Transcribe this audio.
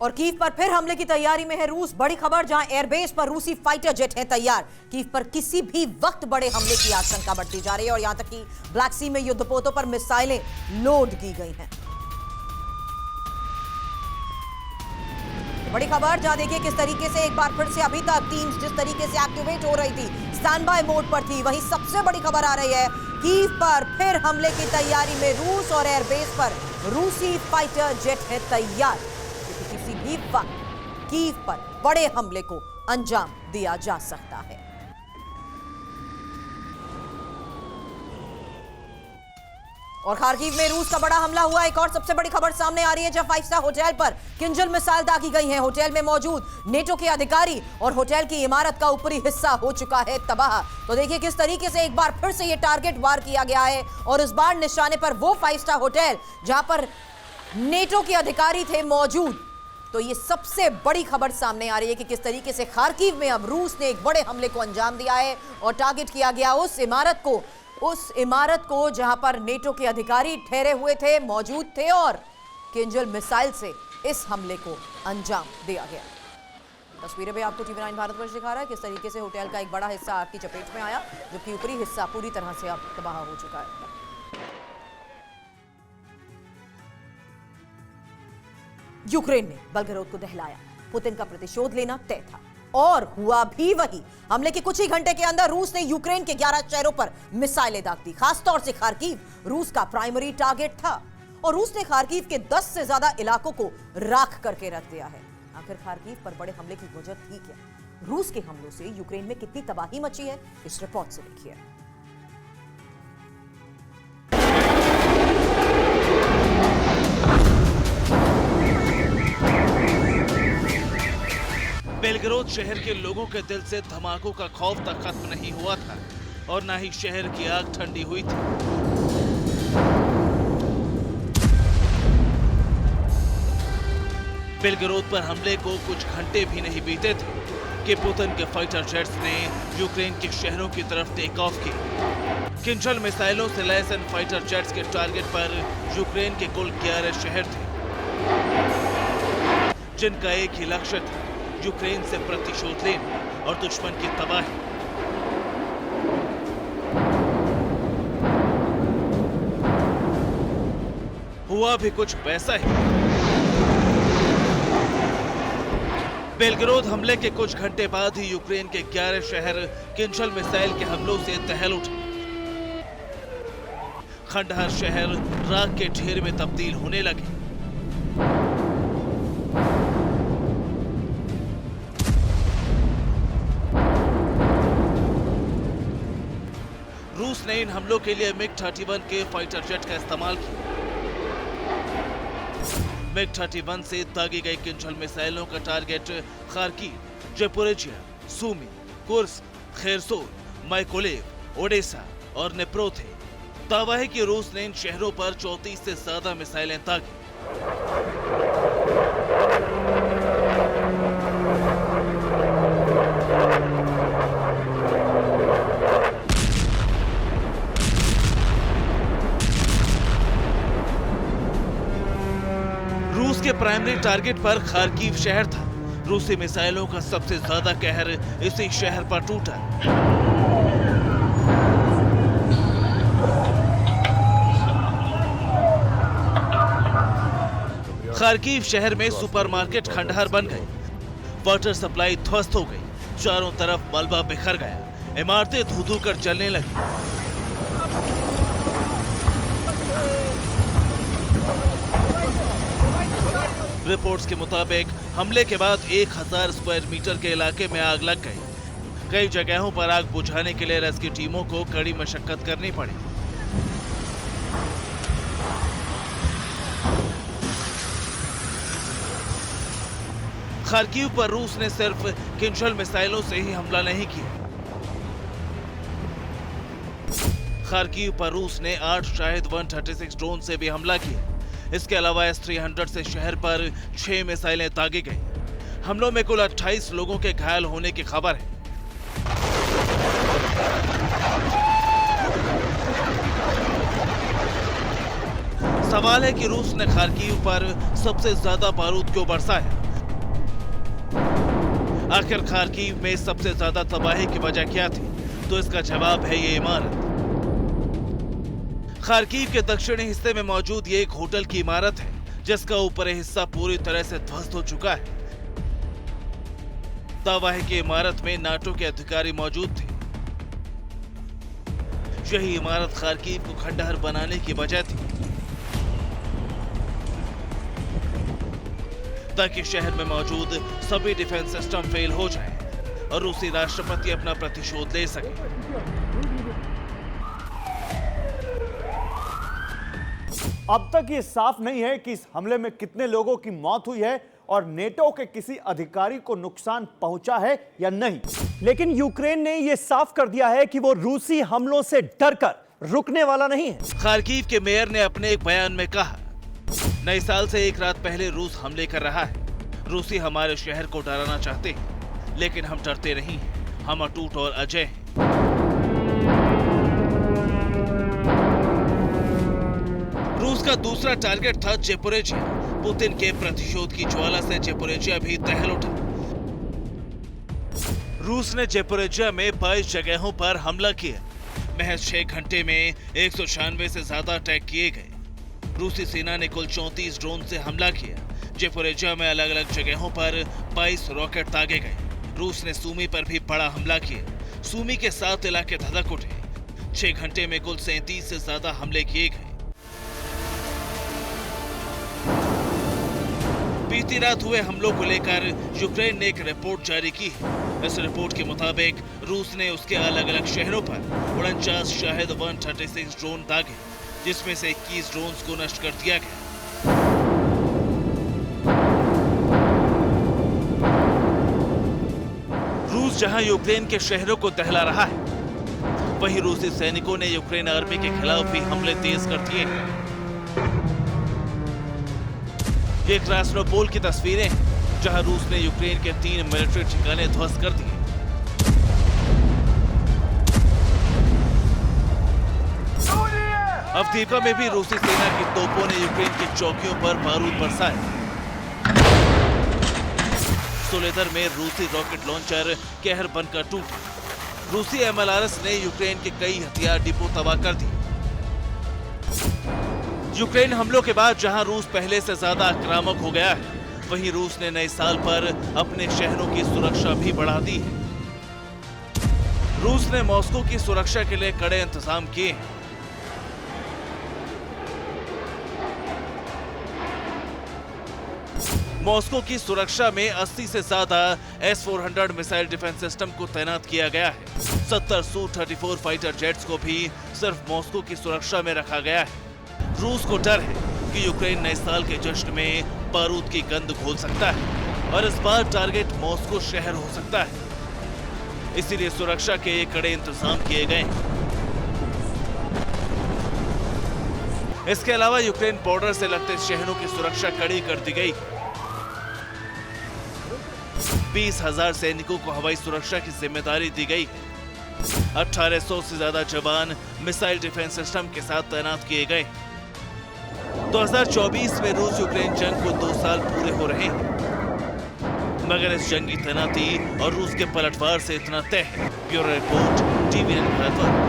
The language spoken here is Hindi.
और कीव पर फिर हमले की तैयारी में है रूस। बड़ी खबर, जहां एयरबेस पर रूसी फाइटर जेट हैं तैयार। कीव पर किसी भी वक्त बड़े हमले की आशंका बढ़ती जा रही है और यहां तक कि ब्लैक सी में युद्धपोतों पर मिसाइलें लोड की गई हैं। बड़ी खबर, जहां देखिए किस तरीके से एक बार फिर से अभी तक टीम्स जिस तरीके से एक्टिवेट हो रही थी, स्टैंड बाय मोड पर थी, वहीं सबसे बड़ी खबर आ रही है कीव पर फिर हमले की तैयारी में रूस और एयरबेस पर रूसी फाइटर जेट है तैयार। किसी भी वक्त कीव पर बड़े हमले को अंजाम दिया जा सकता है। और खार्किव में रूस का बड़ा हमला हुआ। एक और सबसे बड़ी खबर सामने आ रही है, जहां 5 स्टार होटल पर किंजल मिसाइल दागी गई है। होटल में मौजूद नेटो के अधिकारी और होटल की इमारत का ऊपरी हिस्सा हो चुका है तबाह। तो देखिए किस तरीके से एक बार फिर से यह टारगेट वार किया गया है और इस बार निशाने पर वो 5 स्टार होटल जहां पर नेटो के अधिकारी थे मौजूद। तो ये सबसे बड़ी खबर सामने आ रही है कि किस तरीके से खार्किव में अब रूस ने एक बड़े हमले को अंजाम दिया है और टारगेट किया गया उस इमारत को जहां पर नेटो के अधिकारी ठहरे हुए थे, मौजूद थे और किंजल मिसाइल से इस हमले को अंजाम दिया गया। तस्वीरें भी आपको टीवी 9 भारतवर्ष दिखा रहा है किस तरीके से होटल का एक बड़ा हिस्सा आग की चपेट में आया, जबकि ऊपरी हिस्सा पूरी तरह से अब तबाह हो चुका है। यूक्रेन ने बेलगरोद को दहलाया, पुतिन का प्रतिशोध लेना तय था और हुआ भी वही। हमले के कुछ ही घंटे के अंदर रूस ने यूक्रेन के 11 शहरों पर मिसाइलें दाग दी। खासतौर से खार्किव रूस का प्राइमरी टारगेट था और रूस ने खार्किव के 10 से ज्यादा इलाकों को राख करके रख दिया है। आखिर खार्किव पर बड़े हमले की वजह थी क्या? रूस के हमलों से यूक्रेन में कितनी तबाही मची है, इस रिपोर्ट से देखिए। बेलगरोद शहर के लोगों के दिल से धमाकों का खौफ तक खत्म नहीं हुआ था और न ही शहर की आग ठंडी हुई थी। बेलगरोद पर हमले को कुछ घंटे भी नहीं बीते थे कि पुतिन के फाइटर जेट्स ने यूक्रेन के शहरों की तरफ टेक ऑफ किया। किंजल मिसाइलों से लैस इन फाइटर जेट्स के टारगेट पर यूक्रेन के कुल 11 शहर थे, जिनका एक ही लक्ष्य था, यूक्रेन से प्रतिशोध लेना और दुश्मन की तबाही। हुआ भी कुछ वैसा ही। बेलगरोद हमले के कुछ घंटे बाद ही यूक्रेन के 11 शहर किंजल मिसाइल के हमलों से दहल उठे। खंडहर शहर राख के ढेर में तब्दील होने लगे। रूस ने इन हमलों के लिए MiG-31 के फाइटर जेट का इस्तेमाल किया। MiG-31 से दागी गई किंजल मिसाइलों का target Kharkiv, Zaporizhzhia, Sumy, Kursk, Kherson, Mykolaiv, Odesa और निप्रो थे। दावा है कि रूस ने इन शहरों पर 34 से ज्यादा मिसाइलें दागी। रूस के प्राइमरी टारगेट पर खार्किव शहर था। रूसी मिसाइलों का सबसे ज्यादा कहर इसी शहर पर टूटा। खार्किव शहर में सुपरमार्केट खंडहर बन गए, वाटर सप्लाई ध्वस्त हो गई, चारों तरफ मलबा बिखर गया, इमारतें धू-धू कर जलने लगी। रिपोर्ट्स के मुताबिक हमले के बाद 1000 स्क्वायर मीटर के इलाके में आग लग गई। कई जगहों पर आग बुझाने के लिए रेस्क्यू टीमों को कड़ी मशक्कत करनी पड़ी। खार्किव पर रूस ने सिर्फ किंजल मिसाइलों से ही हमला नहीं किया। खार्किव पर रूस ने 8 शाहिद 136 ड्रोन से भी हमला किया। इसके अलावा S-300 से शहर पर 6 मिसाइलें दागी गई। हमलों में कुल 28 लोगों के घायल होने की खबर है। सवाल है कि रूस ने खार्किव पर सबसे ज्यादा बारूद क्यों बरसाया। आखिर खार्किव में सबसे ज्यादा तबाही की वजह क्या थी? तो इसका जवाब है ये इमारत। खार्किव के दक्षिणी हिस्से में मौजूद ये एक होटल की इमारत है जिसका ऊपरी हिस्सा पूरी तरह से ध्वस्त हो चुका है। दावा है कि इमारत में नाटो के अधिकारी मौजूद थे। यही इमारत खार्किव को खंडहर बनाने की वजह थी, ताकि शहर में मौजूद सभी डिफेंस सिस्टम फेल हो जाए और रूसी राष्ट्रपति अपना प्रतिशोध ले सके। अब तक ये साफ नहीं है कि इस हमले में कितने लोगों की मौत हुई है और नेटो के किसी अधिकारी को नुकसान पहुंचा है या नहीं, लेकिन यूक्रेन ने यह साफ कर दिया है कि वो रूसी हमलों से डरकर रुकने वाला नहीं है। खार्किव के मेयर ने अपने एक बयान में कहा, नए साल से एक रात पहले रूस हमले कर रहा है। रूसी हमारे शहर को डराना चाहते हैं, लेकिन हम डरते नहीं हैं। हम अटूट और अजय हैं। रूस का दूसरा टारगेट था ज़ेपोरिज़िया। पुतिन के प्रतिशोध की ज्वाला से ज़ेपोरिज़िया भी दहल उठा। रूस ने ज़ेपोरिज़िया में 22 जगहों पर हमला किया। महज 6 घंटे में 196 से ज्यादा अटैक किए गए। रूसी सेना ने कुल 34 ड्रोन से हमला किया। ज़ेपोरिज़िया में अलग अलग जगहों पर 22 रॉकेट दागे गए। रूस ने सूमी पर भी बड़ा हमला किया। सूमी के 7 इलाके धधक उठे। 6 घंटे में कुल 37 से ज्यादा हमले किए गए। बीती रात हुए हमलों को लेकर यूक्रेन ने एक रिपोर्ट जारी की है। इस रिपोर्ट के मुताबिक रूस ने उसके अलग अलग शहरों पर 49 शाहिद 136 ड्रोन दागे, जिसमें से 21 ड्रोन्स को नष्ट कर दिया गया। रूस जहां यूक्रेन के शहरों को दहला रहा है, वहीं रूसी सैनिकों ने यूक्रेन आर्मी के खिलाफ भी हमले तेज कर दिए हैं। ये क्रास्नोपोल की तस्वीरें हैं, जहां रूस ने यूक्रेन के 3 मिलिट्री ठिकाने ध्वस्त कर दिए। अवदीपा में भी रूसी सेना की तोपों ने यूक्रेन की चौकियों पर बारूद बरसाए। सोलेदर में रूसी रॉकेट लॉन्चर कहर बनकर टूटे। रूसी MLRS ने यूक्रेन के कई हथियार डिपो तबाह कर दिए। यूक्रेन हमलों के बाद जहां रूस पहले से ज्यादा आक्रामक हो गया है, वहीं रूस ने नए साल पर अपने शहरों की सुरक्षा भी बढ़ा दी है। रूस ने मॉस्को की सुरक्षा के लिए कड़े इंतजाम किए हैं। मॉस्को की सुरक्षा में 80 से ज्यादा S-400 मिसाइल डिफेंस सिस्टम को तैनात किया गया है। 70 Su-34 फाइटर जेट्स को भी सिर्फ मॉस्को की सुरक्षा में रखा गया है। रूस को डर है कि यूक्रेन नए साल के जश्न में बारूद की गंध घोल सकता है और इस बार टारगेट मॉस्को शहर हो सकता है। इसीलिए सुरक्षा के कड़े इंतजाम किए गए। इसके अलावा यूक्रेन बॉर्डर से लगते शहरों की सुरक्षा कड़ी कर दी गई। 20,000 सैनिकों को हवाई सुरक्षा की जिम्मेदारी दी गई। 1800 से ज्यादा जवान मिसाइल डिफेंस सिस्टम के साथ तैनात किए गए। 2024 में रूस यूक्रेन जंग को 2 साल पूरे हो रहे हैं, मगर इस जंगी तैनाती और रूस के पलटवार से इतना तय है। Bureau report, TVN Bharat.